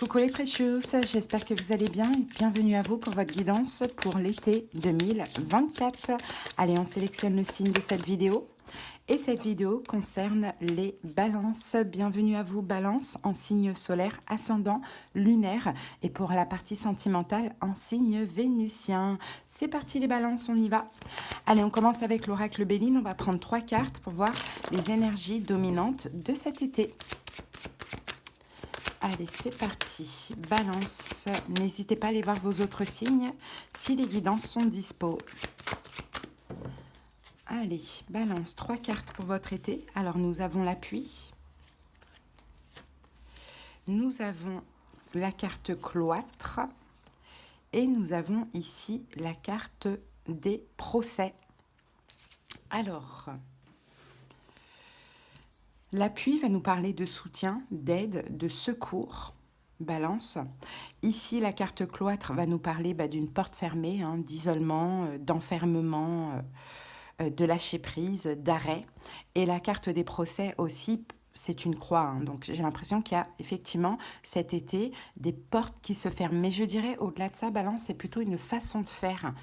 Coucou les précieux, j'espère que vous allez bien et bienvenue à vous pour votre guidance pour l'été 2024. Allez, on sélectionne le signe de cette vidéo. Et cette vidéo concerne les balances. Bienvenue à vous, balance en signe solaire, ascendant, lunaire et pour la partie sentimentale en signe vénusien. C'est parti les balances, on y va. Allez, on commence avec l'oracle Béline. On va prendre 3 cartes pour voir les énergies dominantes de cet été. Allez, c'est parti. Balance. N'hésitez pas à aller voir vos autres signes si les guidances sont dispo. Allez, balance. 3 cartes pour votre été. Alors, nous avons l'appui. Nous avons la carte cloître. Et nous avons ici la carte des procès. Alors, l'appui va nous parler de soutien, d'aide, de secours. Balance. Ici, la carte cloître va nous parler d'une porte fermée, d'isolement, d'enfermement, de lâcher prise, d'arrêt. Et la carte des procès aussi, c'est une croix. Donc, j'ai l'impression qu'il y a effectivement cet été des portes qui se ferment. Mais je dirais, au-delà de ça, balance, c'est plutôt une façon de faire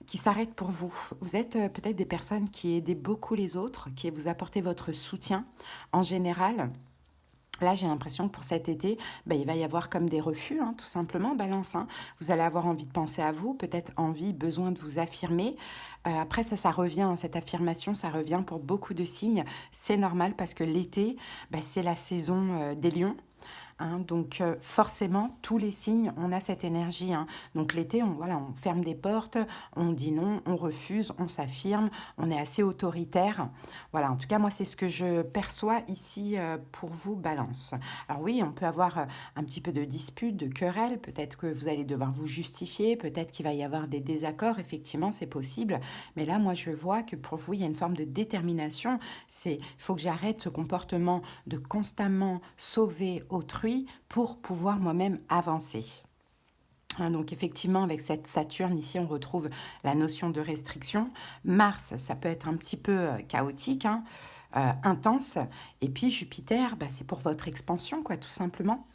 qui s'arrête pour vous. Vous êtes peut-être des personnes qui aident beaucoup les autres, qui vous apportez votre soutien en général. Là, j'ai l'impression que pour cet été, il va y avoir comme des refus, tout simplement, balance. Vous allez avoir envie de penser à vous, peut-être envie, besoin de vous affirmer. Après, ça revient, cette affirmation, ça revient pour beaucoup de signes. C'est normal parce que l'été, c'est la saison des lions. Donc forcément, tous les signes, on a cette énergie. Donc l'été, on ferme des portes, on dit non, on refuse, on s'affirme, on est assez autoritaire. Voilà, en tout cas, moi, c'est ce que je perçois ici pour vous, balance. Alors oui, on peut avoir un petit peu de dispute, de querelle, peut-être que vous allez devoir vous justifier, peut-être qu'il va y avoir des désaccords, effectivement, c'est possible. Mais là, moi, je vois que pour vous, il y a une forme de détermination. Il faut que j'arrête ce comportement de constamment sauver autrui pour pouvoir moi-même avancer. Donc effectivement, avec cette Saturne, ici, on retrouve la notion de restriction. Mars, ça peut être un petit peu chaotique, intense. Et puis Jupiter, c'est pour votre expansion, quoi, tout simplement.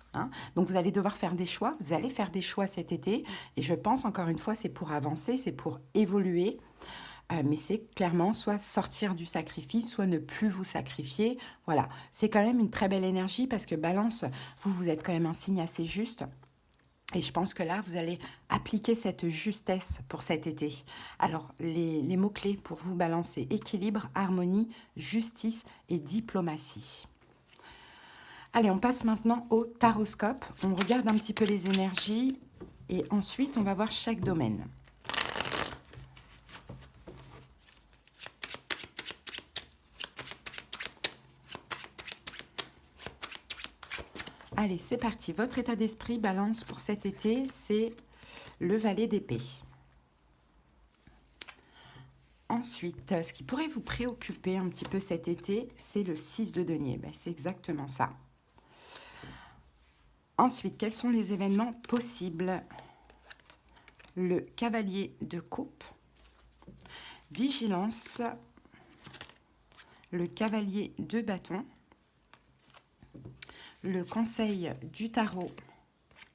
Donc vous allez devoir faire des choix. Vous allez faire des choix cet été. Et je pense, encore une fois, c'est pour avancer, c'est pour évoluer. Mais c'est clairement soit sortir du sacrifice, soit ne plus vous sacrifier. Voilà, c'est quand même une très belle énergie parce que balance, vous êtes quand même un signe assez juste. Et je pense que là, vous allez appliquer cette justesse pour cet été. Alors, les mots-clés pour vous, balance, c'est équilibre, harmonie, justice et diplomatie. Allez, on passe maintenant au taroscope. On regarde un petit peu les énergies et ensuite, on va voir chaque domaine. Allez, c'est parti. Votre état d'esprit, balance, pour cet été, c'est le valet d'épée. Ensuite, ce qui pourrait vous préoccuper un petit peu cet été, c'est le 6 de denier. C'est exactement ça. Ensuite, quels sont les événements possibles? Le cavalier de coupe, vigilance, le cavalier de bâton, le conseil du tarot,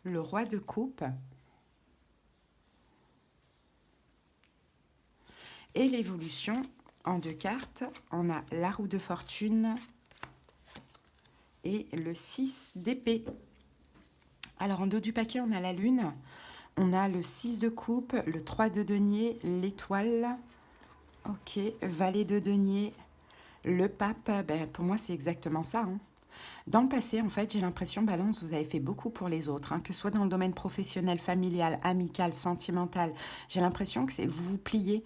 le roi de coupe et l'évolution en 2 cartes. On a la roue de fortune et le 6 d'épée. Alors en dos du paquet, on a la lune, on a le 6 de coupe, le 3 de denier, l'étoile, ok, valet de denier, le pape. Pour moi, c'est exactement ça. Dans le passé, en fait, j'ai l'impression, balance, vous avez fait beaucoup pour les autres, que ce soit dans le domaine professionnel, familial, amical, sentimental. J'ai l'impression que vous vous pliez.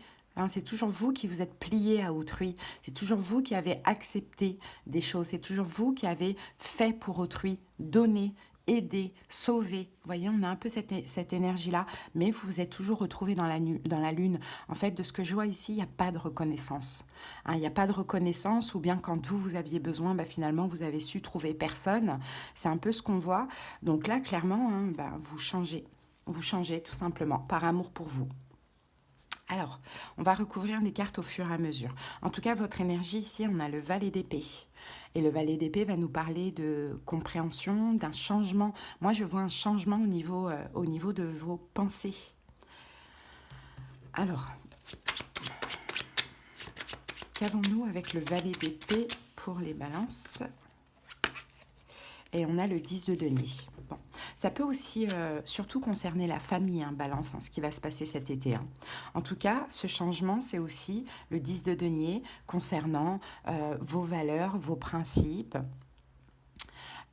C'est toujours vous qui vous êtes plié à autrui. C'est toujours vous qui avez accepté des choses. C'est toujours vous qui avez fait pour autrui, donné, aider, sauver. Vous voyez, on a un peu cette énergie-là, mais vous vous êtes toujours retrouvé dans la lune. En fait, de ce que je vois ici, il n'y a pas de reconnaissance. Il n'y a pas de reconnaissance, ou bien quand vous aviez besoin, finalement, vous avez su trouver personne. C'est un peu ce qu'on voit. Donc là, clairement, vous changez. Vous changez tout simplement, par amour pour vous. Alors, on va recouvrir les cartes au fur et à mesure. En tout cas, votre énergie ici, on a le valet d'épée. Et le valet d'épée va nous parler de compréhension, d'un changement. Moi, je vois un changement au niveau de vos pensées. Alors, qu'avons-nous avec le valet d'épée pour les balances? Et on a le 10 de denier. Bon. Ça peut aussi surtout concerner la famille, hein, balance, hein, ce qui va se passer cet été. Hein. En tout cas, ce changement, c'est aussi le 10 de denier concernant vos valeurs, vos principes.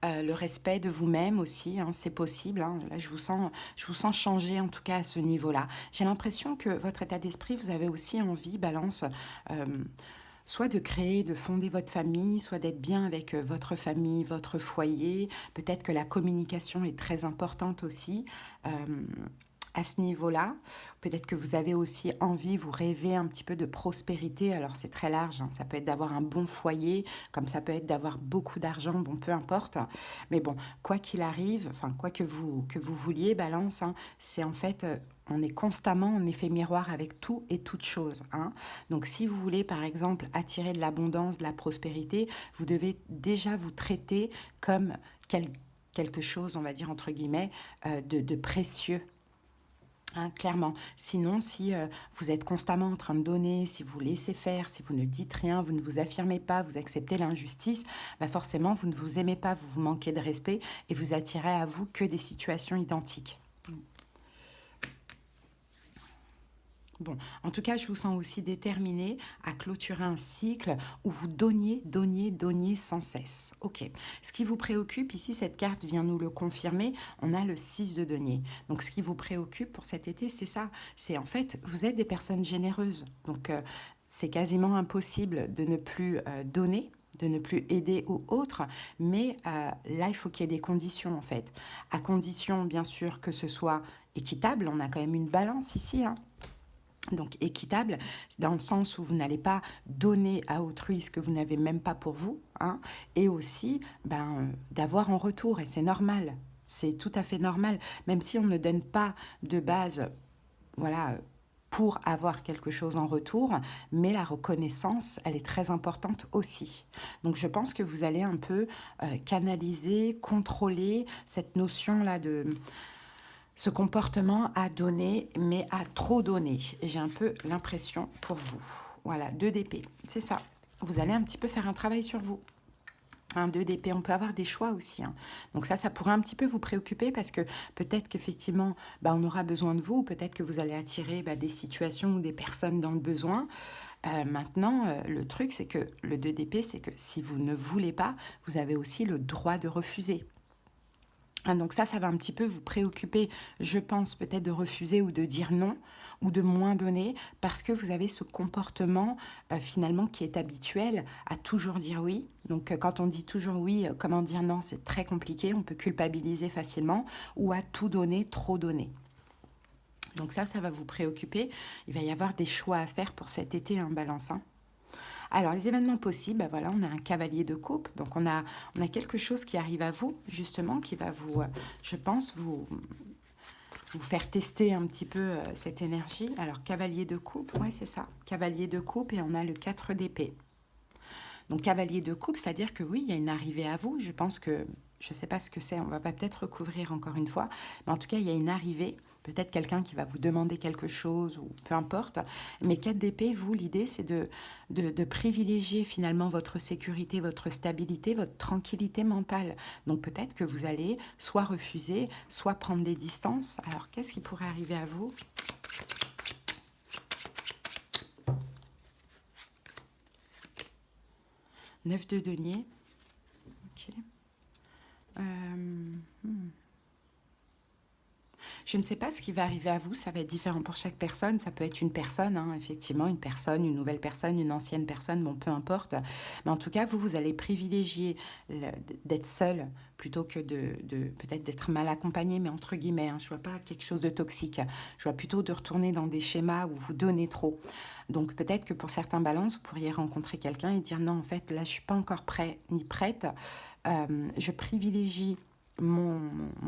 Le respect de vous-même aussi, hein, c'est possible. Hein. Là, je vous sens changer en tout cas à ce niveau-là. J'ai l'impression que votre état d'esprit, vous avez aussi envie, balance, euh, soit de créer, de fonder votre famille, soit d'être bien avec votre famille, votre foyer. Peut-être que la communication est très importante aussi. Euh, à ce niveau-là, peut-être que vous avez aussi envie, vous rêvez un petit peu de prospérité, alors c'est très large, hein. Ça peut être d'avoir un bon foyer, comme ça peut être d'avoir beaucoup d'argent, bon, peu importe. Mais bon, quoi qu'il arrive, enfin, quoi que vous vouliez, balance, hein, c'est en fait, on est constamment en effet miroir avec tout et toute chose. Hein. Donc si vous voulez, par exemple, attirer de l'abondance, de la prospérité, vous devez déjà vous traiter comme quelque chose, on va dire, entre guillemets, de précieux. Hein, clairement. Sinon, si vous êtes constamment en train de donner, si vous laissez faire, si vous ne dites rien, vous ne vous affirmez pas, vous acceptez l'injustice, bah forcément, vous ne vous aimez pas, vous vous manquez de respect et vous attirez à vous que des situations identiques. Bon, en tout cas, je vous sens aussi déterminé à clôturer un cycle où vous donniez sans cesse. Ok. Ce qui vous préoccupe, ici, cette carte vient nous le confirmer, on a le 6 de denier. Donc, ce qui vous préoccupe pour cet été, c'est ça. C'est en fait, vous êtes des personnes généreuses. Donc, c'est quasiment impossible de ne plus donner, de ne plus aider ou autre, mais là, il faut qu'il y ait des conditions, en fait. À condition, bien sûr, que ce soit équitable. On a quand même une balance ici, hein. Donc équitable, dans le sens où vous n'allez pas donner à autrui ce que vous n'avez même pas pour vous, hein, et aussi d'avoir en retour, et c'est normal, c'est tout à fait normal, même si on ne donne pas de base, voilà, pour avoir quelque chose en retour, mais la reconnaissance, elle est très importante aussi. Donc je pense que vous allez un peu canaliser, contrôler cette notion-là de ce comportement à donner, mais à trop donner. J'ai un peu l'impression pour vous. Voilà, 2 d'épée, c'est ça. Vous allez un petit peu faire un travail sur vous. Un 2 d'épée, on peut avoir des choix aussi. Hein. Donc ça pourrait un petit peu vous préoccuper parce que peut-être qu'effectivement, on aura besoin de vous, ou peut-être que vous allez attirer des situations ou des personnes dans le besoin. Maintenant, le truc, c'est que le 2 d'épée, c'est que si vous ne voulez pas, vous avez aussi le droit de refuser. Donc ça va un petit peu vous préoccuper, je pense, peut-être de refuser ou de dire non, ou de moins donner, parce que vous avez ce comportement finalement qui est habituel à toujours dire oui. Donc quand on dit toujours oui, comment dire non, c'est très compliqué, on peut culpabiliser facilement, ou à tout donner, trop donner. Donc ça va vous préoccuper. Il va y avoir des choix à faire pour cet été, hein, balance. Hein. Alors, les événements possibles, voilà, on a un cavalier de coupe. Donc, on a quelque chose qui arrive à vous, justement, qui va vous, je pense, vous faire tester un petit peu cette énergie. Alors, cavalier de coupe, ouais, c'est ça. Cavalier de coupe et on a le 4 d'épée. Donc, cavalier de coupe, c'est-à-dire que oui, il y a une arrivée à vous. Je pense que, je ne sais pas ce que c'est, on va pas peut-être recouvrir encore une fois, mais en tout cas, il y a une arrivée. Peut-être quelqu'un qui va vous demander quelque chose, ou peu importe. Mais 4 d'épée, vous, l'idée, c'est de privilégier finalement votre sécurité, votre stabilité, votre tranquillité mentale. Donc peut-être que vous allez soit refuser, soit prendre des distances. Alors, qu'est-ce qui pourrait arriver à vous ? 9 de denier. Ok. Je ne sais pas ce qui va arriver à vous, ça va être différent pour chaque personne. Ça peut être une personne, hein, effectivement, une personne, une nouvelle personne, une ancienne personne, bon, peu importe. Mais en tout cas, vous allez privilégier d'être seul plutôt que de peut-être d'être mal accompagné, mais entre guillemets, hein, je ne vois pas quelque chose de toxique. Je vois plutôt de retourner dans des schémas où vous donnez trop. Donc peut-être que pour certains balances, vous pourriez rencontrer quelqu'un et dire non, en fait, là, je ne suis pas encore prêt ni prête. Je privilégie mon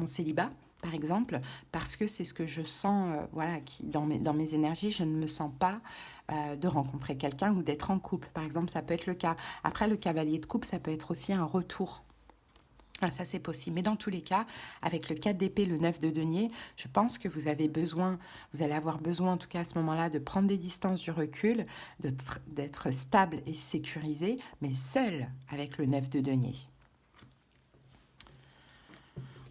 célibat. par exemple, parce que c'est ce que je sens, voilà, qui, dans mes énergies, je ne me sens pas de rencontrer quelqu'un ou d'être en couple. Par exemple, ça peut être le cas. Après, le cavalier de coupe, ça peut être aussi un retour. Ah, ça, c'est possible. Mais dans tous les cas, avec le 4 d'épée, le 9 de denier, je pense que vous avez besoin, vous allez avoir besoin, en tout cas à ce moment-là, de prendre des distances, du recul, d'être stable et sécurisé, mais seul avec le 9 de denier.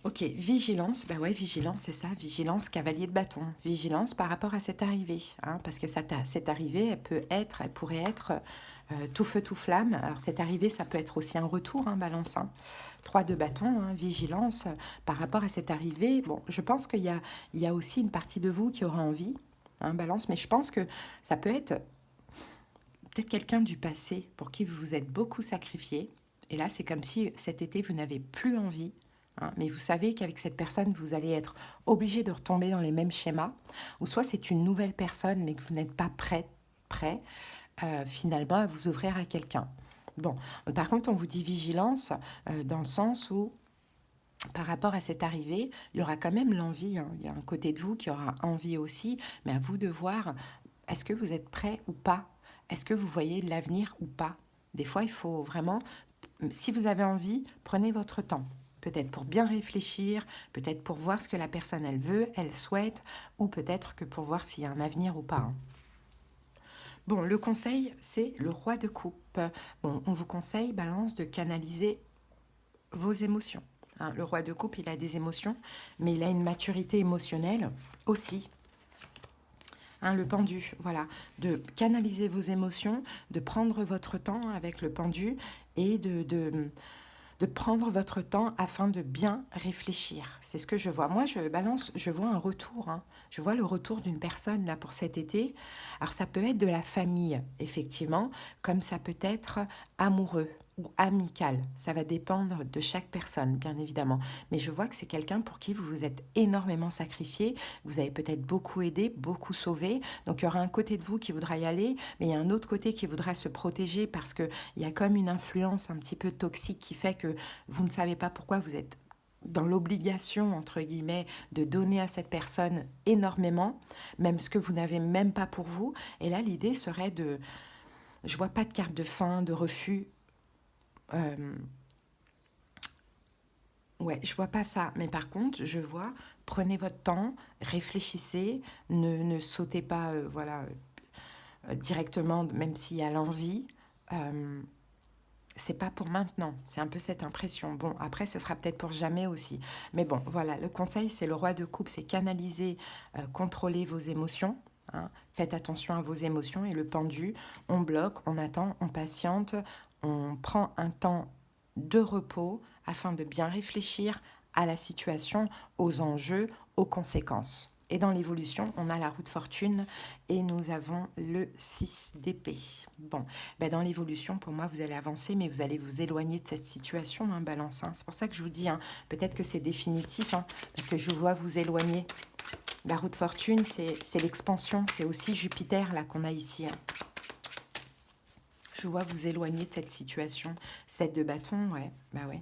Ok, vigilance, bah ouais, vigilance, c'est ça, vigilance, cavalier de bâton, vigilance par rapport à cette arrivée, hein, parce que cette arrivée, elle pourrait être tout feu, tout flamme. Alors cette arrivée, ça peut être aussi un retour, hein, balance, hein. 3 de bâton, hein, vigilance par rapport à cette arrivée. Bon, je pense il y a aussi une partie de vous qui aura envie, hein, balance, mais je pense que ça peut être peut-être quelqu'un du passé pour qui vous vous êtes beaucoup sacrifié, et là, c'est comme si cet été, vous n'avez plus envie. Hein, mais vous savez qu'avec cette personne, vous allez être obligé de retomber dans les mêmes schémas, ou soit c'est une nouvelle personne, mais que vous n'êtes pas prêt finalement à vous ouvrir à quelqu'un. Bon, par contre, on vous dit vigilance dans le sens où, par rapport à cette arrivée, il y aura quand même l'envie, hein. Il y a un côté de vous qui aura envie aussi, mais à vous de voir, est-ce que vous êtes prêt ou pas? Est-ce que vous voyez de l'avenir ou pas? Des fois, il faut vraiment, si vous avez envie, prenez votre temps. Peut-être pour bien réfléchir, peut-être pour voir ce que la personne, elle veut, elle souhaite, ou peut-être que pour voir s'il y a un avenir ou pas, hein. Bon, le conseil, c'est le roi de coupe. Bon, on vous conseille, balance, de canaliser vos émotions. Hein, le roi de coupe, il a des émotions, mais il a une maturité émotionnelle aussi. Hein, le pendu, voilà, de canaliser vos émotions, de prendre votre temps avec le pendu et de prendre votre temps afin de bien réfléchir. C'est ce que je vois. Moi, je balance, je vois un retour, hein. Je vois le retour d'une personne là pour cet été. Alors, ça peut être de la famille, effectivement, comme ça peut être amoureux ou amical. Ça va dépendre de chaque personne, bien évidemment. Mais je vois que c'est quelqu'un pour qui vous vous êtes énormément sacrifié. Vous avez peut-être beaucoup aidé, beaucoup sauvé. Donc, il y aura un côté de vous qui voudra y aller, mais il y a un autre côté qui voudra se protéger parce qu'il y a comme une influence un petit peu toxique qui fait que vous ne savez pas pourquoi vous êtes dans l'obligation, entre guillemets, de donner à cette personne énormément, même ce que vous n'avez même pas pour vous. Et là, l'idée serait de... Je vois pas de carte de fin, de refus. Ouais, je vois pas ça. Mais par contre, je vois, prenez votre temps, réfléchissez, ne sautez pas voilà, directement, même s'il y a l'envie. Euh, c'est pas pour maintenant, c'est un peu cette impression. Bon, après, ce sera peut-être pour jamais aussi. Mais bon, voilà, le conseil, c'est le roi de coupe, c'est canaliser, contrôler vos émotions. Hein. Faites attention à vos émotions. Et le pendu, on bloque, on attend, on patiente, on prend un temps de repos afin de bien réfléchir à la situation, aux enjeux, aux conséquences. Et dans l'évolution, on a la roue de fortune et nous avons le 6 d'épée. Bon, ben dans l'évolution, pour moi, vous allez avancer, mais vous allez vous éloigner de cette situation, hein, balance. Hein. C'est pour ça que je vous dis, hein, peut-être que c'est définitif, hein, parce que je vois vous éloigner. La roue de fortune, c'est l'expansion, c'est aussi Jupiter là qu'on a ici. Hein. Je vois vous éloigner de cette situation. 7 de bâton, ouais, bah ouais.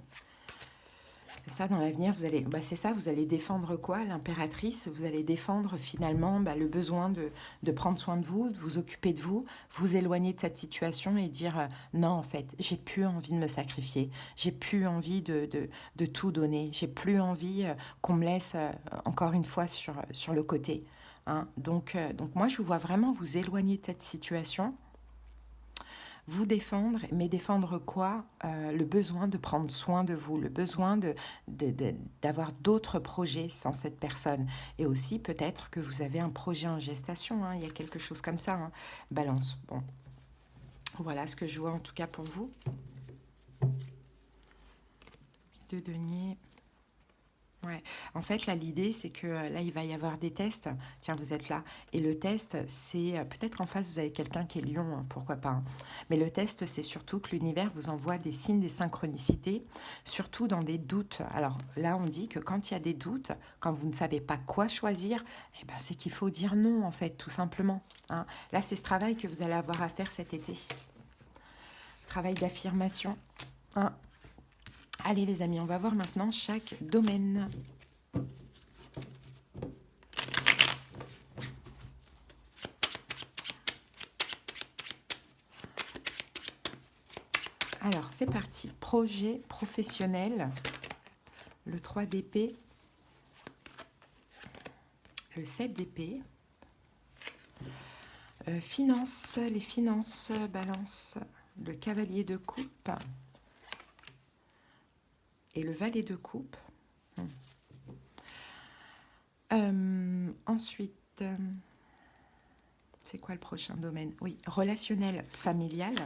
Ça, dans l'avenir, vous allez, bah c'est ça, vous allez défendre quoi? L'impératrice, vous allez défendre finalement le besoin de prendre soin de vous occuper de vous éloigner de cette situation et dire non, en fait, j'ai plus envie de me sacrifier, j'ai plus envie de tout donner, j'ai plus envie qu'on me laisse encore une fois sur le côté. Hein. Donc moi, je vous vois vraiment vous éloigner de cette situation. Vous défendre, mais défendre quoi? Le besoin de prendre soin de vous, le besoin d'avoir d'autres projets sans cette personne. Et aussi peut-être que vous avez un projet en gestation, hein, il y a quelque chose comme ça. Hein. Balance. Bon, voilà ce que je vois en tout cas pour vous. De denier. Ouais, en fait, là, l'idée, c'est que là, il va y avoir des tests. Tiens, vous êtes là. Et le test, c'est peut-être en face, vous avez quelqu'un qui est lion, hein, pourquoi pas. Hein. Mais le test, c'est surtout que l'univers vous envoie des signes, des synchronicités, surtout dans des doutes. Alors là, on dit que quand il y a des doutes, quand vous ne savez pas quoi choisir, eh ben, c'est qu'il faut dire non, en fait, tout simplement. Hein. Là, c'est ce travail que vous allez avoir à faire cet été. Travail d'affirmation. Hein. Allez les amis, on va voir maintenant chaque domaine. Alors, c'est parti. Projet professionnel. Le 3 d'épée. Le 7 d'épée. Finances, les finances, balance. Le cavalier de coupe. Et le valet de coupe. Ensuite, c'est quoi le prochain domaine? Oui, relationnel, familial.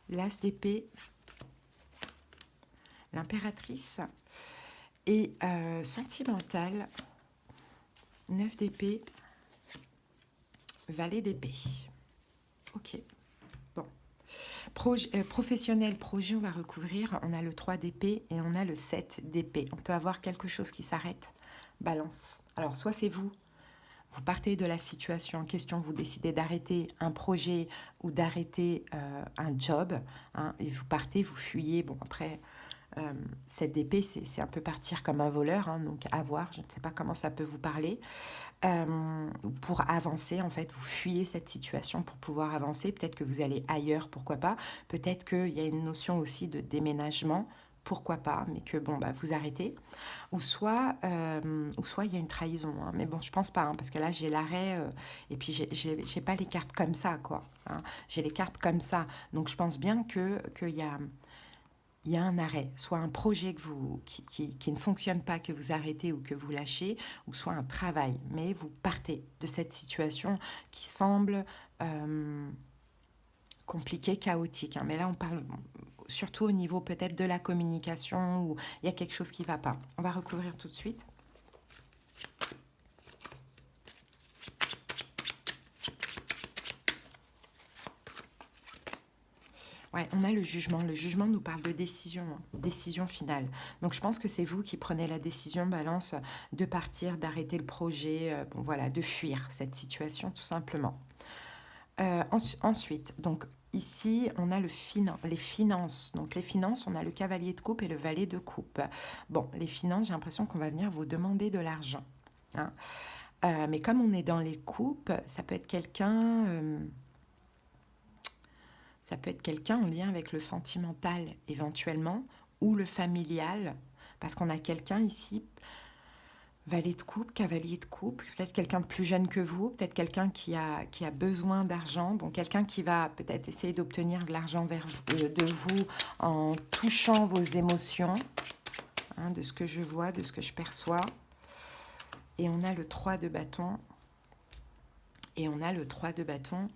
L'as d'épée. L'impératrice. Et sentimental. 9 d'épée. Valet d'épée. Ok. Bon. Professionnel, projet, on va recouvrir. On a le 3 d'épée et on a le 7 d'épée. On peut avoir quelque chose qui s'arrête. Balance. Alors, soit c'est vous partez de la situation en question, vous décidez d'arrêter un projet ou d'arrêter un job, hein, et vous partez, vous fuyez. Bon, après, cette d'épée, c'est un peu partir comme un voleur, hein, donc à voir, je ne sais pas comment ça peut vous parler. Pour avancer, en fait, vous fuyez cette situation pour pouvoir avancer. Peut-être que vous allez ailleurs, pourquoi pas. Peut-être qu'il y a une notion aussi de déménagement, pourquoi pas, mais que bon, bah, vous arrêtez. Ou soit il y a une trahison, hein. Mais bon, je pense pas, hein, parce que là, j'ai l'arrêt, et puis j'ai pas les cartes comme ça, quoi, hein. J'ai les cartes comme ça. Donc, je pense bien qu'il y a un arrêt, soit un projet qui ne fonctionne pas, que vous arrêtez ou que vous lâchez, ou soit un travail. Mais vous partez de cette situation qui semble compliquée, chaotique, hein. Mais là, on parle surtout au niveau peut-être de la communication, où il y a quelque chose qui ne va pas. On va recouvrir tout de suite. Ouais, on a le jugement. Le jugement nous parle de décision, hein, décision finale. Donc je pense que c'est vous qui prenez la décision, Balance, de partir, d'arrêter le projet, bon voilà, de fuir cette situation tout simplement. Ensuite, donc ici, on a les finances. Donc les finances, on a le cavalier de coupe et le valet de coupe. Bon, les finances, j'ai l'impression qu'on va venir vous demander de l'argent, hein. Mais comme on est dans les coupes, ça peut être quelqu'un en lien avec le sentimental éventuellement, ou le familial, parce qu'on a quelqu'un ici, valet de coupe, cavalier de coupe, peut-être quelqu'un de plus jeune que vous, peut-être quelqu'un qui a besoin d'argent, bon, quelqu'un qui va peut-être essayer d'obtenir de l'argent de vous en touchant vos émotions, hein, de ce que je vois, de ce que je perçois. Et on a le 3 de bâton. Et on a le 3 de bâton.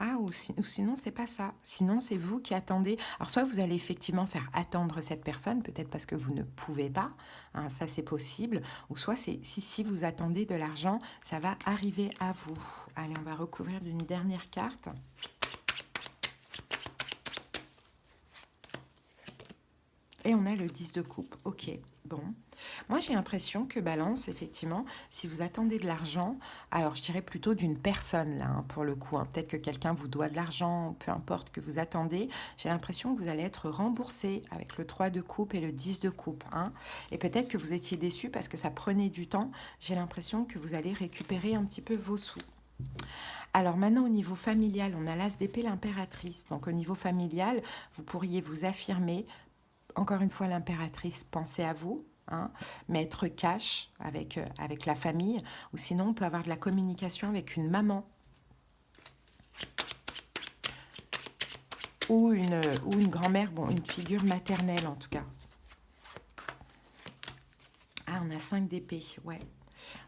Ah, ou sinon, c'est pas ça. Sinon, c'est vous qui attendez. Alors, soit vous allez effectivement faire attendre cette personne, peut-être parce que vous ne pouvez pas, hein, ça c'est possible. Ou soit, si vous attendez de l'argent, ça va arriver à vous. Allez, on va recouvrir d'une dernière carte. Et on a le 10 de coupe. Ok, bon. Moi, j'ai l'impression que Balance, effectivement, si vous attendez de l'argent, alors je dirais plutôt d'une personne, là, hein, pour le coup, hein. Peut-être que quelqu'un vous doit de l'argent, peu importe que vous attendez. J'ai l'impression que vous allez être remboursé avec le 3 de coupe et le 10 de coupe, hein. Et peut-être que vous étiez déçu parce que ça prenait du temps. J'ai l'impression que vous allez récupérer un petit peu vos sous. Alors maintenant, au niveau familial, on a l'as d'épée, l'impératrice. Donc au niveau familial, vous pourriez vous affirmer. Encore une fois, l'impératrice, pensez à vous, hein, mais être cash avec la famille, ou sinon on peut avoir de la communication avec une maman ou une grand-mère, bon, une figure maternelle en tout cas. Ah, on a 5 d'épée, ouais.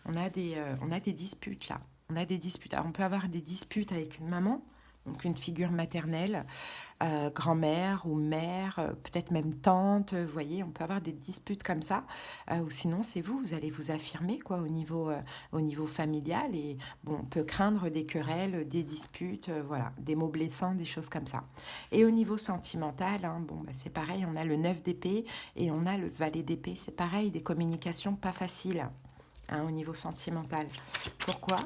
On a des disputes là. On a des disputes. Alors, on peut avoir des disputes avec une maman, donc une figure maternelle, grand-mère ou mère, peut-être même tante, vous voyez, on peut avoir des disputes comme ça. Ou sinon, c'est vous allez vous affirmer quoi, au niveau familial. Et bon, on peut craindre des querelles, des disputes, voilà, des mots blessants, des choses comme ça. Et au niveau sentimental, hein, bon, bah, c'est pareil, on a le 9 d'épée et on a le valet d'épée. C'est pareil, des communications pas faciles, hein, au niveau sentimental. Pourquoi ?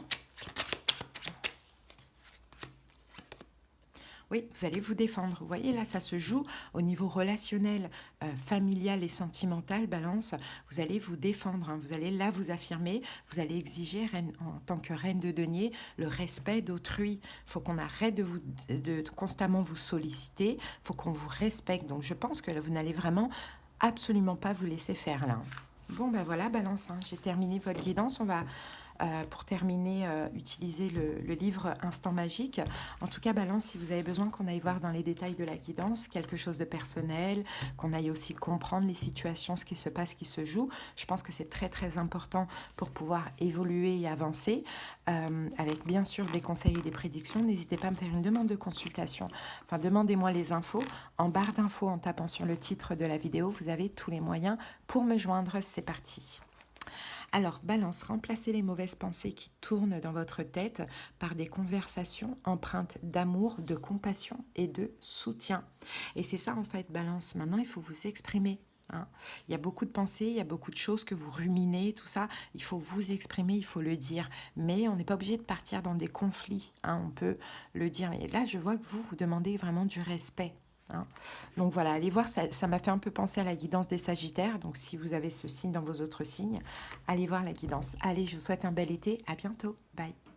Oui, vous allez vous défendre. Vous voyez, là, ça se joue au niveau relationnel, familial et sentimental, Balance. Vous allez vous défendre, hein. Vous allez là vous affirmer. Vous allez exiger, en tant que reine de denier, le respect d'autrui. Il faut qu'on arrête de constamment vous solliciter. Il faut qu'on vous respecte. Donc, je pense que là, vous n'allez vraiment absolument pas vous laisser faire, là. Bon, ben voilà, Balance, hein. J'ai terminé votre guidance. On va pour terminer, utiliser le livre Instant Magique. En tout cas, Balance, si vous avez besoin qu'on aille voir dans les détails de la guidance, quelque chose de personnel, qu'on aille aussi comprendre les situations, ce qui se passe, qui se joue, je pense que c'est très très important pour pouvoir évoluer et avancer, avec bien sûr des conseils et des prédictions. N'hésitez pas à me faire une demande de consultation. Enfin, demandez-moi les infos. En barre d'infos, en tapant sur le titre de la vidéo, vous avez tous les moyens pour me joindre. C'est parti. Alors, Balance, remplacez les mauvaises pensées qui tournent dans votre tête par des conversations empreintes d'amour, de compassion et de soutien. Et c'est ça, en fait, Balance. Maintenant, il faut vous exprimer, hein. Il y a beaucoup de pensées, il y a beaucoup de choses que vous ruminez, tout ça. Il faut vous exprimer, il faut le dire. Mais on n'est pas obligé de partir dans des conflits, hein. On peut le dire. Et là, je vois que vous demandez vraiment du respect, hein. Donc voilà, allez voir, ça m'a fait un peu penser à la guidance des Sagittaires. Donc si vous avez ce signe dans vos autres signes, allez voir la guidance. Allez, je vous souhaite un bel été. À bientôt. Bye.